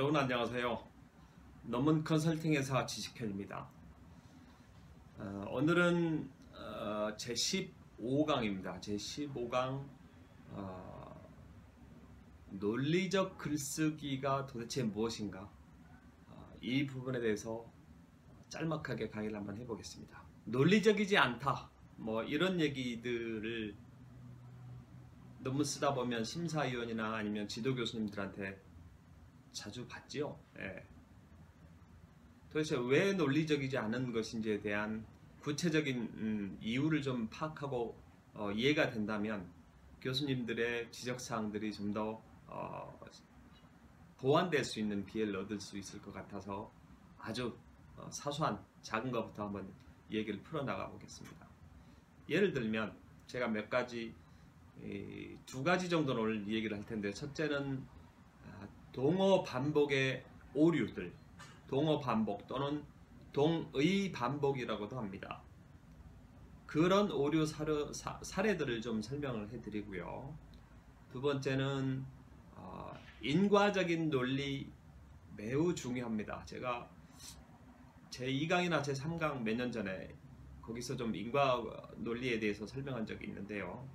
여러분 안녕하세요. 논문 컨설팅 회사 지식현입니다. 오늘은 제15강입니다. 제15강 논리적 글쓰기가 도대체 무엇인가, 이 부분에 대해서 짤막하게 강의를 한번 해보겠습니다. 논리적이지 않다, 뭐 이런 얘기들을 논문 쓰다 보면 심사위원이나 아니면 지도 교수님들한테 자주 봤지요. 예. 도대체 왜 논리적이지 않은 것인지에 대한 구체적인 이유를 좀 파악하고 이해가 된다면 교수님들의 지적사항들이 좀 더 보완될 수 있는 기회를 얻을 수 있을 것 같아서 아주 사소한 작은 것부터 한번 얘기를 풀어나가 보겠습니다. 예를 들면 제가 몇 가지, 두 가지 정도는 오늘 얘기를 할 텐데, 첫째는 동어 반복의 오류들, 동어 반복 또는 동의 반복이라고도 합니다. 그런 오류 사례들을 좀 설명을 해드리고요. 두 번째는 인과적인 논리 매우 중요합니다. 제가 제2강이나 제3강 몇 년 전에 거기서 좀 인과 논리에 대해서 설명한 적이 있는데요.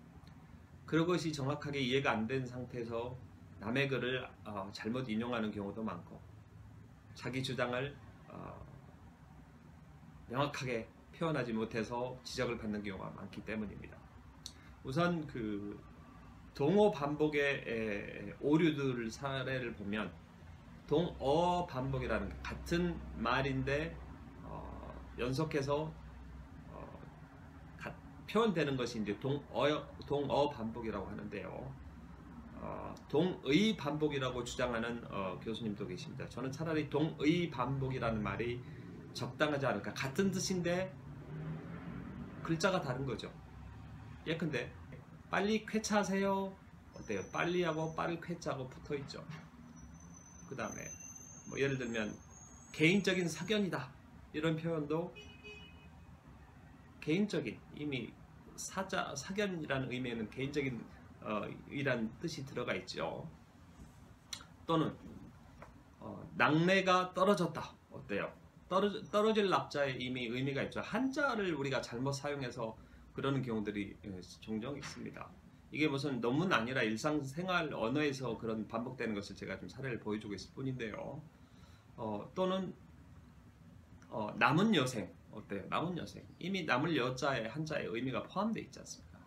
그것이 정확하게 이해가 안 된 상태에서 남의 글을 잘못 인용하는 경우도 많고, 자기 주장을 명확하게 표현하지 못해서 지적을 받는 경우가 많기 때문입니다. 우선 그 동어 반복의 오류들 사례를 보면, 동어 반복이라는 게 같은 말인데 연속해서 표현되는 것이 이제 동어 반복이라고 하는데요. 동의 반복이라고 주장하는 교수님도 계십니다. 저는 차라리 동의 반복이라는 말이 적당하지 않을까. 같은 뜻인데 글자가 다른 거죠. 예컨대 빨리 쾌차하세요. 어때요? 빨리하고 빠를 쾌차하고 붙어있죠. 그 다음에 뭐 예를 들면 개인적인 사견이다, 이런 표현도 개인적인, 이미 사견이라는 의미에는 개인적인 이란 뜻이 들어가 있죠. 또는 낙뢰가 떨어졌다. 어때요? 떨어질 낙자에 이미 의미가 있죠. 한자를 우리가 잘못 사용해서 그러는 경우들이 종종 있습니다. 이게 무슨 논문 아니라 일상생활 언어에서 그런 반복되는 것을 제가 좀 사례를 보여주고 있을 뿐인데요. 또는 남은 여생. 어때요? 남은 여생. 이미 남을 여자에 한자에 의미가 포함되어 있지 않습니까?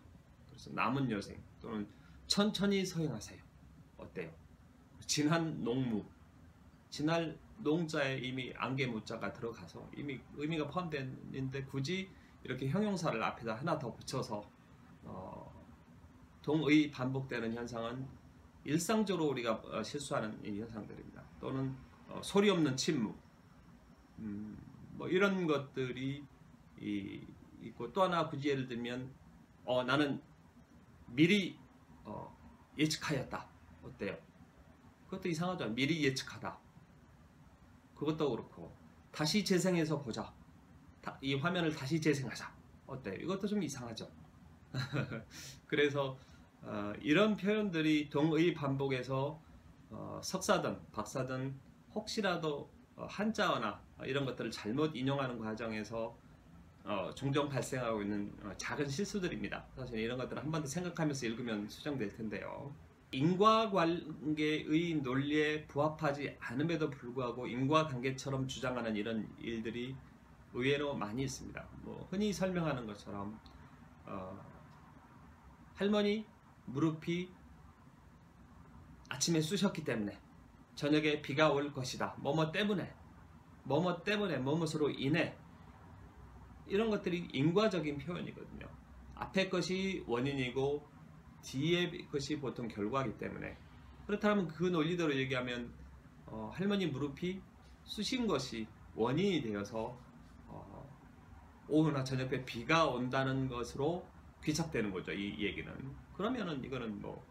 그래서 남은 여생 또는 천천히 서행하세요. 어때요? 지난 농무. 지날 농자에 이미 안개 무자가 들어가서 이미 의미가 포함되는데 굳이 이렇게 형용사를 앞에다 하나 더 붙여서 동의 반복되는 현상은 일상적으로 우리가 실수하는 이 현상들입니다. 또는 소리 없는 침묵, 뭐 이런 것들이 있고, 또 하나 굳이 예를 들면 나는 미리 예측하였다. 어때요? 그것도 이상하죠. 미리 예측하다. 그것도 그렇고, 다시 재생해서 보자. 이 화면을 다시 재생하자. 어때요? 이것도 좀 이상하죠. 그래서 이런 표현들이 동의 반복에서 석사든 박사든 혹시라도 한자어나 이런 것들을 잘못 인용하는 과정에서 종종 발생하고 있는 작은 실수들입니다. 사실 이런 것들을 한 번 더 생각하면서 읽으면 수정될 텐데요. 인과관계의 논리에 부합하지 않음에도 불구하고 인과관계처럼 주장하는 이런 일들이 의외로 많이 있습니다. 뭐 흔히 설명하는 것처럼 할머니 무릎이 아침에 쑤셨기 때문에 저녁에 비가 올 것이다. 뭐뭐 때문에 뭐뭐으로 인해, 이런 것들이 인과적인 표현이거든요. 앞에 것이 원인이고 뒤에 것이 보통 결과이기 때문에, 그렇다면 그 논리대로 얘기하면 할머니 무릎이 쑤신 것이 원인이 되어서 오후나 저녁에 비가 온다는 것으로 귀착되는 거죠. 이 얘기는. 그러면은 이거는 뭐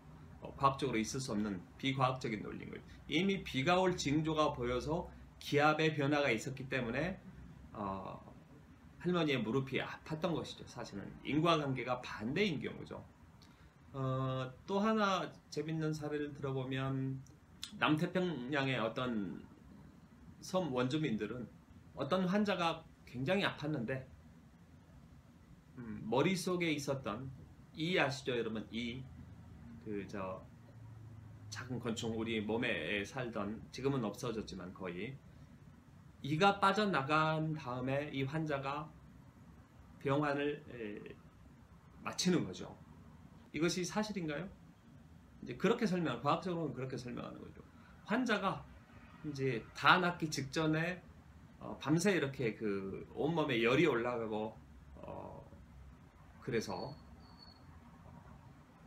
과학적으로 있을 수 없는 비과학적인 논리인 거예요. 이미 비가 올 징조가 보여서 기압의 변화가 있었기 때문에 할머니의 무릎이 아팠던 것이죠. 사실은 인과관계가 반대인 경우죠. 또 하나 재밌는 사례를 들어보면 남태평양의 어떤 섬 원주민들은 어떤 환자가 굉장히 아팠는데 머릿속에 있었던 이 아시죠 여러분? 이 작은 건충 우리 몸에 살던 지금은 없어졌지만 거의 이가 빠져나간 다음에 이 환자가 병환을 마치는 거죠. 이것이 사실인가요? 이제 그렇게 과학적으로는 그렇게 설명하는 거죠. 환자가 이제 다 낫기 직전에 밤새 이렇게 그 온몸에 열이 올라가고 그래서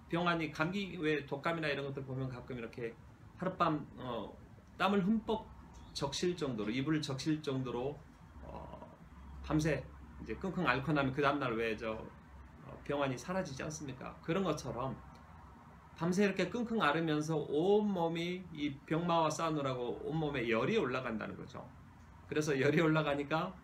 병환이 감기 왜 독감이나 이런 것들 보면 가끔 이렇게 하룻밤 땀을 흠뻑 적실 정도로 이불을 적실 정도로 밤새 이제 끙끙 앓고 나면 그 다음날 왜 병환이 사라지지 않습니까? 그런 것처럼 밤새 이렇게 끙끙 앓으면서 온몸이 이 병마와 싸우느라고 온몸에 열이 올라간다는 거죠. 그래서 열이 올라가니까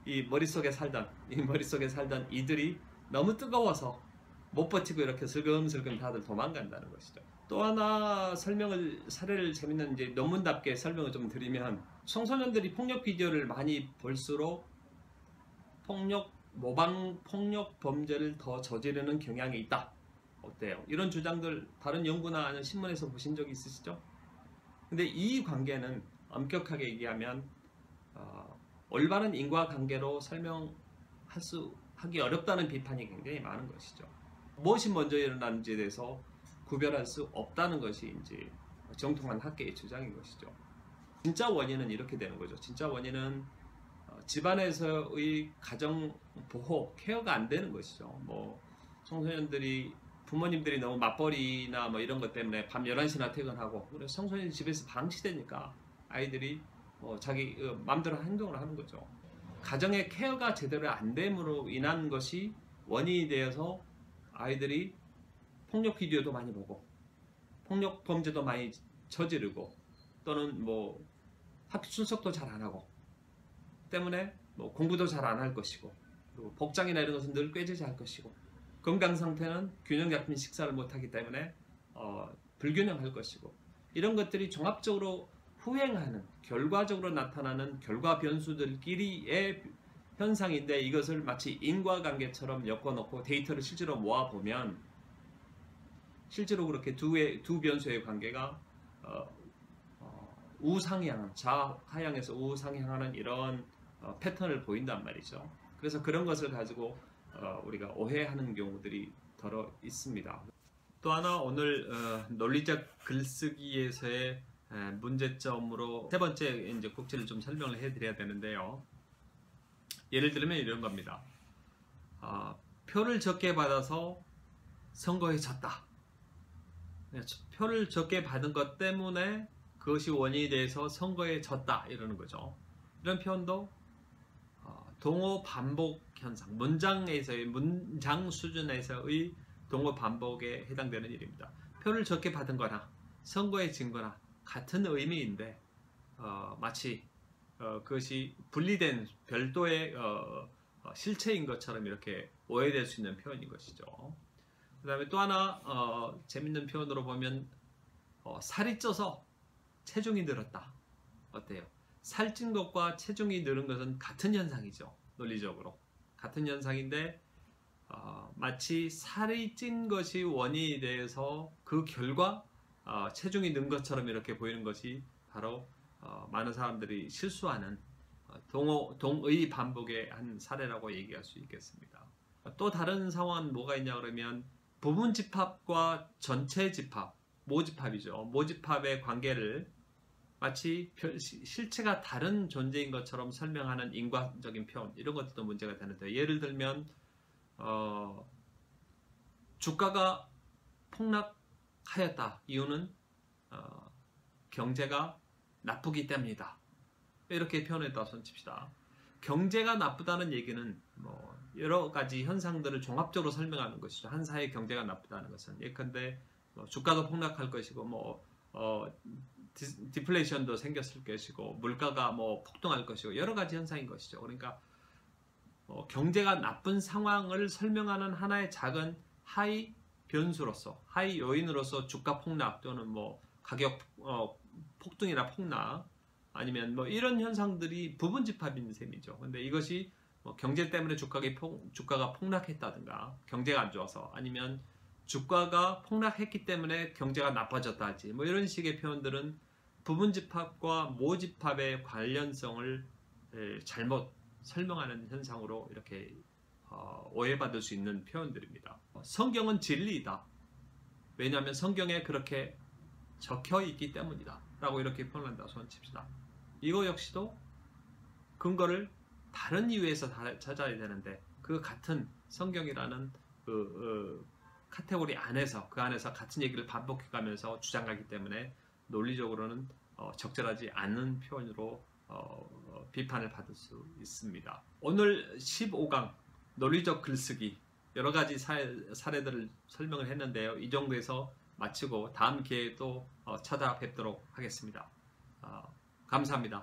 이 머릿속에 살던 이들이 너무 뜨거워서 못 버티고 이렇게 슬금슬금 다들 도망간다는 것이죠. 또 하나 사례를 재밌는 이제 논문답게 설명을 좀 드리면 청소년들이 폭력 비디오를 많이 볼수록 모방 폭력 범죄를 더 저지르는 경향이 있다. 어때요? 이런 주장들 다른 연구나 아니면 신문에서 보신 적 있으시죠? 근데 이 관계는 엄격하게 얘기하면 올바른 인과관계로 하기 어렵다는 비판이 굉장히 많은 것이죠. 무엇이 먼저 일어나는지에 대해서 구별할 수 없다는 것이 이제 정통한 학계의 주장인 것이죠. 진짜 원인은 이렇게 되는 거죠. 진짜 원인은 집안에서의 가정 보호, 케어가 안 되는 것이죠. 뭐 부모님들이 너무 맞벌이나 뭐 이런 것 때문에 밤 11시나 퇴근하고 그래서 청소년이 집에서 방치되니까 아이들이 자기 마음대로 행동을 하는 거죠. 가정의 케어가 제대로 안 됨으로 인한 것이 원인이 되어서 아이들이 폭력 비디오도 많이 보고 폭력 범죄도 많이 저지르고 또는 뭐 학교 출석도 잘 안 하고 때문에 뭐 공부도 잘 안 할 것이고 그리고 복장이나 이런 것은 늘 꾀지지할 것이고 건강 상태는 균형 잡힌 식사를 못하기 때문에 불균형할 것이고 이런 것들이 종합적으로 후행하는 결과적으로 나타나는 결과 변수들끼리의 현상인데 이것을 마치 인과관계처럼 엮어놓고 데이터를 실제로 모아보면 실제로 그렇게 두 변수의 관계가 우상향, 좌하향에서 우상향하는 이런 패턴을 보인단 말이죠. 그래서 그런 것을 가지고 우리가 오해하는 경우들이 더러 있습니다. 또 하나 오늘 논리적 글쓰기에서의 문제점으로 세 번째 이제 꼭지를 좀 설명을 해드려야 되는데요. 예를 들면 이런 겁니다. 표를 적게 받아서 선거에 졌다. 표를 적게 받은 것 때문에 그것이 원인이 돼서 선거에 졌다 이러는 거죠. 이런 표현도 동어 반복 현상, 문장 수준에서의 동어 반복에 해당되는 일입니다. 표를 적게 받은 거나 선거에 진 거나 같은 의미인데 마치 그것이 분리된 별도의 실체인 것처럼 이렇게 오해될 수 있는 표현인 것이죠. 그 다음에 또 하나 재밌는 표현으로 보면 살이 쪄서 체중이 늘었다. 어때요? 살찐 것과 체중이 늘은 것은 같은 현상이죠. 논리적으로 같은 현상인데 마치 살이 찐 것이 원인이 돼서 그 결과 체중이 는 것처럼 이렇게 보이는 것이 바로 많은 사람들이 실수하는 동의 반복의 한 사례라고 얘기할 수 있겠습니다. 또 다른 상황은 뭐가 있냐 그러면 부분 집합과 전체 집합, 모집합이죠. 모집합의 관계를 마치 실체가 다른 존재인 것처럼 설명하는 인과적인 표현, 이런 것들도 문제가 되는데 예를 들면 주가가 폭락하였다. 이유는 경제가 나쁘기 때문이다. 이렇게 표현했다고 손칩시다. 경제가 나쁘다는 얘기는 뭐 여러 가지 현상들을 종합적으로 설명하는 것이죠. 한 사회의 경제가 나쁘다는 것은 예컨대 주가가 폭락할 것이고 디플레이션도 생겼을 것이고 물가가 폭등할 것이고 여러 가지 현상인 것이죠. 그러니까 경제가 나쁜 상황을 설명하는 하나의 작은 하위 변수로서 하위 요인으로서 주가 폭락 또는 가격 폭등이나 폭락 아니면 뭐 이런 현상들이 부분집합인 셈이죠. 근데 이것이 뭐 경제 때문에 주가가 폭락했다든가 경제가 안 좋아서 아니면 주가가 폭락했기 때문에 경제가 나빠졌다 하지 뭐 이런 식의 표현들은 부분집합과 모집합의 관련성을 잘못 설명하는 현상으로 이렇게 오해받을 수 있는 표현들입니다. 성경은 진리이다. 왜냐하면 성경에 그렇게 적혀 있기 때문이다 라고 이렇게 표현한다 손칩시다. 이거 역시도 근거를 다른 이유에서 찾아야 되는데 그 같은 성경이라는 카테고리 안에서 그 안에서 같은 얘기를 반복해가면서 주장하기 때문에 논리적으로는 적절하지 않는 표현으로 비판을 받을 수 있습니다. 오늘 15강 논리적 글쓰기 여러가지 사례들을 설명을 했는데요. 이 정도에서 마치고 다음 기회에 또 찾아뵙도록 하겠습니다. 감사합니다.